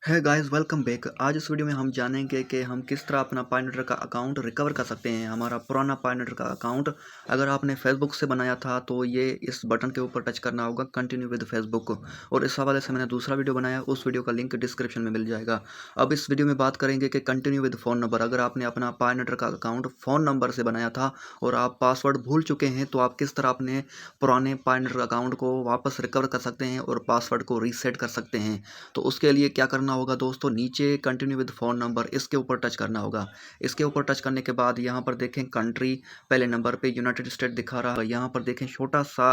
है guys, welcome back. आज इस वीडियो में हम जानेंगे कि हम किस तरह अपना पायनेटर का अकाउंट रिकवर कर सकते हैं। हमारा पुराना पायनेटर का अकाउंट अगर आपने फेसबुक से बनाया था तो ये इस बटन के ऊपर टच करना होगा, कंटिन्यू विद फेसबुक। और इस हवाले से मैंने दूसरा वीडियो बनाया, उस वीडियो का लिंक डिस्क्रिप्शन में मिल जाएगा। अब इस वीडियो में बात करेंगे कि कंटिन्यू विद फ़ोन नंबर। अगर आपने अपना पायनेटर का अकाउंट फ़ोन नंबर से बनाया था और आप पासवर्ड भूल चुके हैं तो आप किस तरह अपने पुराने पायनेटर अकाउंट को वापस रिकवर कर सकते हैं और पासवर्ड को रीसेट कर सकते हैं। तो उसके लिए क्या करना होगा दोस्तों, नीचे कंटिन्यू विद फ़ोन नंबर इसके ऊपर टच करना होगा। इसके ऊपर टच करने के बाद यहाँ पर देखें कंट्री पहले नंबर पे यूनाइटेड स्टेट दिखा रहा है। यहाँ पर देखें छोटा सा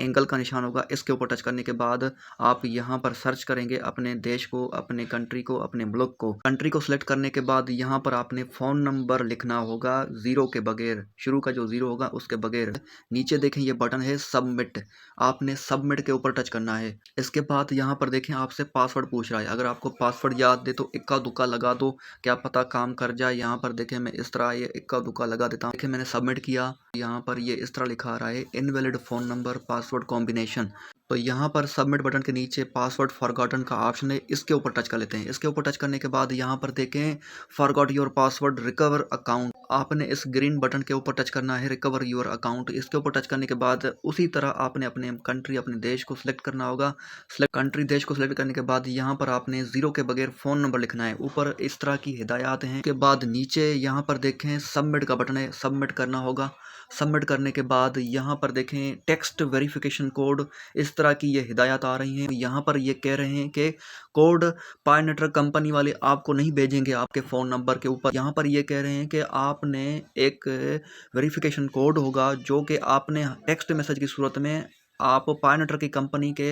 एंगल का निशान होगा, इसके ऊपर टच करने के बाद आप यहाँ पर सर्च करेंगे अपने देश को, अपने कंट्री को, अपने मुल्क को। कंट्री को सिलेक्ट करने के बाद यहाँ पर आपने फ़ोन नंबर लिखना होगा ज़ीरो के बगैर, शुरू का जो ज़ीरो होगा उसके बगैर। नीचे देखें ये बटन है सबमिट, आपने सबमिट के ऊपर टच करना है। इसके बाद यहाँ पर देखें आपसे पासवर्ड पूछ रहा है। अगर आपको पासवर्ड याद दे तो इक्का दुक्का लगा दो, क्या पता काम कर जाए। यहाँ पर देखें मैं इस तरह ये इक्का दुक्का लगा देता हूँ। देखें मैंने सबमिट किया, यहाँ पर ये इस तरह लिखा आ रहा है invalid phone number password combination. तो यहाँ पर सबमिट बटन के नीचे पासवर्ड फॉरगॉटन का ऑप्शन है, इसके ऊपर टच कर लेते हैं। इसके ऊपर टच करने के बाद यहाँ पर देखें forgot your password recover account, आपने इस ग्रीन बटन के ऊपर टच करना है, रिकवर योर अकाउंट। इसके ऊपर टच करने के बाद उसी तरह आपने अपने कंट्री, अपने देश को सिलेक्ट करना होगा। सिलेक्ट कंट्री, देश को सिलेक्ट करने के बाद यहाँ पर आपने ज़ीरो के बगैर फ़ोन नंबर लिखना है। ऊपर इस तरह की हिदायत हैं। के बाद नीचे यहाँ पर देखें सबमिट का बटन है, सबमिट करना होगा। सबमिट करने के बाद यहाँ पर देखें टेक्स्ट वेरिफिकेशन कोड, इस तरह की ये हिदायत आ रही हैं। यहाँ पर ये कह रहे हैं कि कोड पायनेटर कंपनी वाले आपको नहीं भेजेंगे आपके फ़ोन नंबर के ऊपर। यहाँ पर ये कह रहे हैं कि आपने एक वेरिफिकेशन कोड होगा जो कि आपने टेक्स्ट मैसेज की सूरत में आप पायनेटर की कंपनी के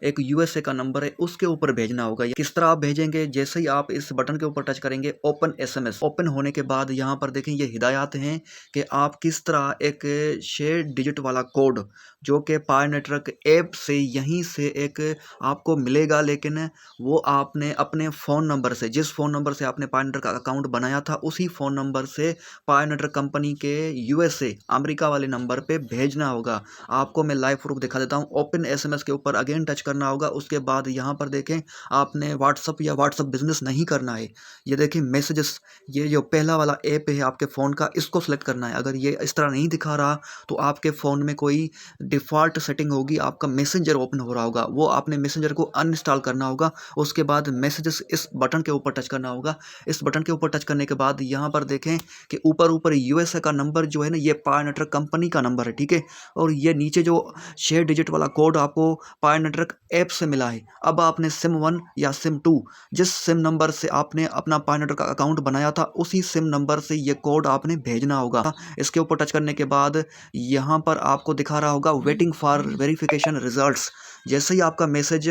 एक यूएसए का नंबर है उसके ऊपर भेजना होगा। किस तरह आप भेजेंगे, जैसे ही आप इस बटन के ऊपर टच करेंगे ओपन एसएमएस, ओपन होने के बाद यहाँ पर देखें ये हिदायत हैं कि आप किस तरह एक 6 डिजिट वाला कोड जो कि पायनेटर ऐप से यहीं से एक आपको मिलेगा, लेकिन वो आपने अपने फ़ोन नंबर से, जिस फ़ोन नंबर से आपने पायनेटर का अकाउंट बनाया था उसी फ़ोन नंबर से पायनेटर कंपनी के यूएसए अमेरिका वाले नंबर पे भेजना होगा। आपको मैं लाइव प्रूफ दिखा देता हूँ। ओपन एसएमएस के ऊपर अगेन टच करना होगा। उसके बाद यहाँ पर देखें आपने व्हाट्सअप या व्हाट्सअप बिजनेस नहीं करना है। ये देखें मैसेजेस, ये जो पहला वाला ऐप है आपके फ़ोन का, इसको सेलेक्ट करना है। अगर ये इस तरह नहीं दिखा रहा तो आपके फ़ोन में कोई डिफ़ॉल्ट सेटिंग होगी, आपका मैसेंजर ओपन हो रहा होगा, वो आपने मैसेंजर को अनइंस्टॉल करना होगा। उसके बाद मैसेजेस, इस बटन के ऊपर टच करना होगा। इस बटन के ऊपर टच करने के बाद यहाँ पर देखें कि ऊपर ऊपर यूएसए का नंबर जो है ना, ये पायनेटर कंपनी का नंबर है, ठीक है। और ये नीचे जो 6 डिजिट वाला कोड आपको पायनेटर ऐप से मिला है। अब आपने सिम 1 या सिम 2, जिस सिम नंबर से आपने अपना पायनेटर का अकाउंट बनाया था उसी सिम नंबर से ये कोड आपने भेजना होगा। इसके ऊपर टच करने के बाद यहाँ पर आपको दिखा रहा होगा वेटिंग फॉर वेरिफिकेशन रिजल्ट्स। जैसे ही आपका मैसेज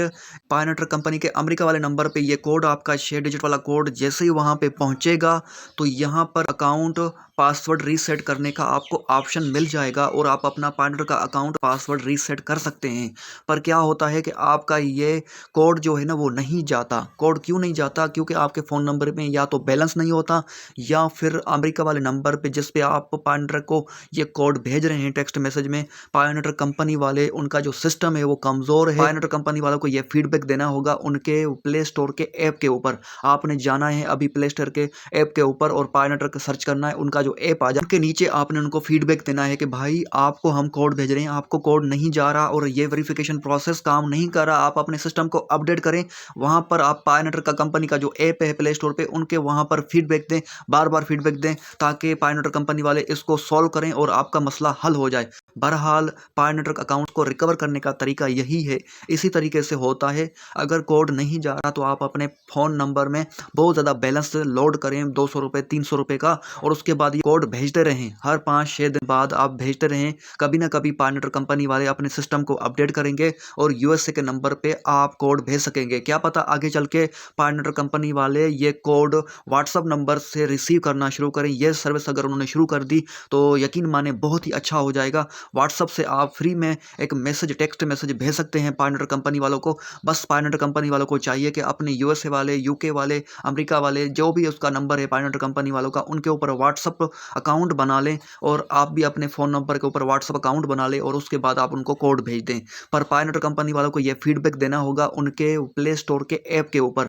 पायनेटर कंपनी के अमेरिका वाले नंबर पे ये कोड, आपका 6 डिजिट वाला कोड जैसे ही वहाँ पे पहुँचेगा तो यहाँ पर अकाउंट पासवर्ड रीसेट करने का आपको ऑप्शन मिल जाएगा और आप अपना पायनेटर का अकाउंट पासवर्ड रीसेट कर सकते हैं। पर क्या होता है कि आपका ये कोड जो है ना वो नहीं जाता। कोड क्यों नहीं जाता? क्योंकि आपके फ़ोन नंबर में या तो बैलेंस नहीं होता या फिर अमेरिका वाले नंबर पे जिस पे आप पायनेटर को ये कोड भेज रहे हैं टेक्स्ट मैसेज में, पायनेटर कंपनी वाले, उनका जो सिस्टम है वो कमज़ोर है। पायनेटर कंपनी वालों को ये फीडबैक देना होगा उनके प्ले स्टोर के ऐप के ऊपर। आपने जाना है अभी प्ले स्टोर के ऐप के ऊपर और पायनेटर का सर्च करना है, उनका जो ऐप आ जाए उनके नीचे आपने उनको फीडबैक देना है कि भाई आपको हम कोड भेज रहे हैं, आपको कोड नहीं जा रहा और ये वेरिफिकेशन प्रोसेस काम नहीं कर रहा, आप अपने सिस्टम को अपडेट करें। वहाँ पर आप पायनेटर का कंपनी का जो ऐप है प्ले स्टोर पे, उनके वहाँ पर फीडबैक दें, बार बार फीडबैक दें ताकि पायनेटर कंपनी वाले इसको सॉल्व करें और आपका मसला हल हो जाए। बहरहाल पायनेटर अकाउंट को रिकवर करने का तरीका यही है, इसी तरीके से होता है। अगर कोड नहीं जा रहा तो आप अपने फ़ोन नंबर में बहुत ज़्यादा बैलेंस लोड करें, 200 रुपये 300 रुपये का, और उसके बाद ये कोड भेजते रहें। हर 5-6 दिन बाद आप भेजते रहें। कभी ना कभी पायनेटर कंपनी वाले अपने सिस्टम को अपडेट करेंगे और यूएसए के नंबर पे आप कोड भेज सकेंगे। क्या पता आगे चल के पायनेटर कंपनी वाले ये कोड व्हाट्सअप नंबर से रिसीव करना शुरू करें। ये सर्विस अगर उन्होंने शुरू कर दी तो यकीन माने बहुत ही अच्छा हो जाएगा। व्हाट्सअप से आप फ्री में एक मैसेज, टेक्स्ट मैसेज भेज सकते हैं पायनेटर कंपनी वालों को। बस पायनेटर कंपनी वालों को चाहिए कि अपने यूएसए वाले, यूके वाले, अमेरिका वाले, जो भी उसका नंबर है पायनेटर कंपनी वालों का, उनके ऊपर व्हाट्सअप अकाउंट बना लें और आप भी अपने फ़ोन नंबर के ऊपर व्हाट्सअप अकाउंट बना लें और उसके बाद आप उनको कोड भेज दें। पर पायनेटर कंपनी वालों को ये फीडबैक देना होगा उनके प्ले स्टोर के ऐप के ऊपर।